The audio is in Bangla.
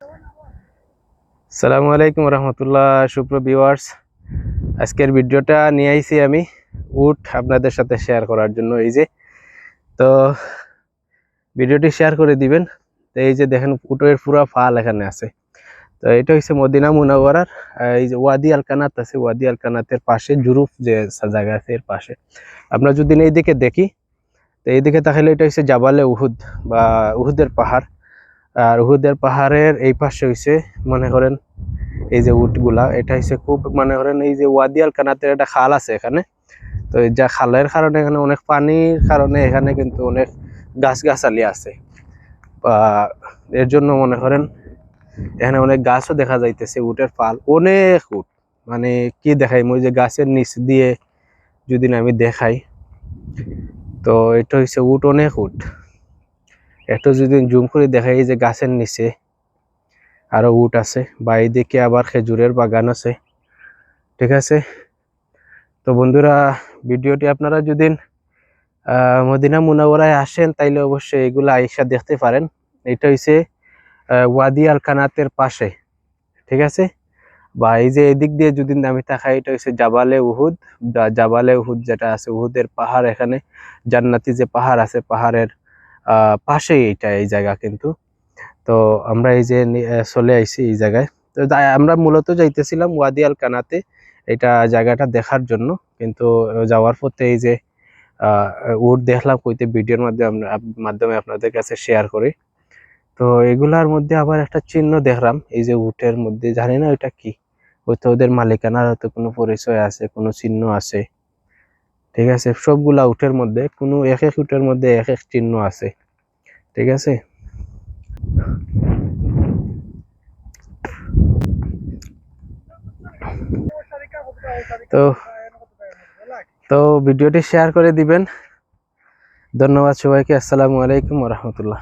আসসালামু আলাইকুম রহমতুল্লাহ। সুপ্রিয় ভিউয়ার্স, আজকের ভিডিওটা নিয়ে আইছি আমি উট আপনাদের সাথে শেয়ার করার জন্য। এই যে তো ভিডিওটি শেয়ার করে দিবেন। তো এই যে দেখেন উটের পুরা ফাল এখানে আছে। তো এটা হচ্ছে মদিনা মুনাওয়ারার এই যে ওয়াদি আল কানাত আছে, ওয়াদি আল কানাতের পাশে জুরুফ যে জায়গা আছে এর পাশে। আমরা যদি এইদিকে দেখি, তো এইদিকে তাহলে এটা হচ্ছে জাবালে উহুদ বা উহুদের পাহাড়। আর উহুদের পাহাড়ের এই পাশে হচ্ছে মনে করেন এই যে উটগুলা, এটা হচ্ছে খুব মনে করেন এই যে ওয়াদি আল কানাতের একটা খাল আছে এখানে। তো এই যা খালের কারণে এখানে অনেক পানির কারণে এখানে কিন্তু অনেক গাছগাছালি আছে, বা এর জন্য মনে করেন এখানে অনেক গাছও দেখা যাইতেছে। উটের পাল অনেক উট, মানে কি দেখাই ওই যে গাছের নিচ দিয়ে যদি আমি দেখাই, তো এটা হচ্ছে উট, অনেক উট। একটু যদি জুম করে দেখাই, এই যে গাছের নিচে আরো উট আছে, বা এইদিকে আবার খেজুরের বাগান আছে। ঠিক আছে, তো বন্ধুরা ভিডিওটি আপনারা যদি মদিনা মুনাওয়ারায় আসেন তাইলে অবশ্যই এগুলা আইসা দেখতে পারেন। এটা হইছে ওয়াদি আল কানাতের পাশে। ঠিক আছে, বা এই যে এদিক দিয়ে যদি আমি তাকাই, এটা হচ্ছে জাবালে উহুদ। জাবালে উহুদ যেটা আছে, উহুদের পাহাড়, এখানে জান্নাতি যে পাহাড় আছে, পাহাড়ের পাশেই এটা এই জায়গা কিন্তু। তো আমরা এই যে চলে আইছি এই জায়গায়। তো আমরা মূলত যাইতেছিলাম ওয়াদি আল কানাতে, এটা জায়গাটা দেখার জন্য। কিন্তু যাওয়ার পথে এই যে উট দেখলাম, কইতে ভিডিওর মাধ্যমে আপনাদের কাছে শেয়ার করি। তো এগুলার মধ্যে আবার একটা চিহ্ন দেখলাম, এই যে উটের মধ্যে, জানি না ওইটা কি, হয়তো ওদের মালিকানার হয়তো কোনো পরিচয় আছে, কোনো চিহ্ন আছে। ঠিক আছে, সবগুলা উটের মধ্যে কোনো এক এক উটের মধ্যে এক এক চিহ্ন আছে। ঠিক আছে, তো তো ভিডিওটি শেয়ার করে দিবেন। ধন্যবাদ সবাইকে। আসসালামু আলাইকুম ওয়া রাহমাতুল্লাহ।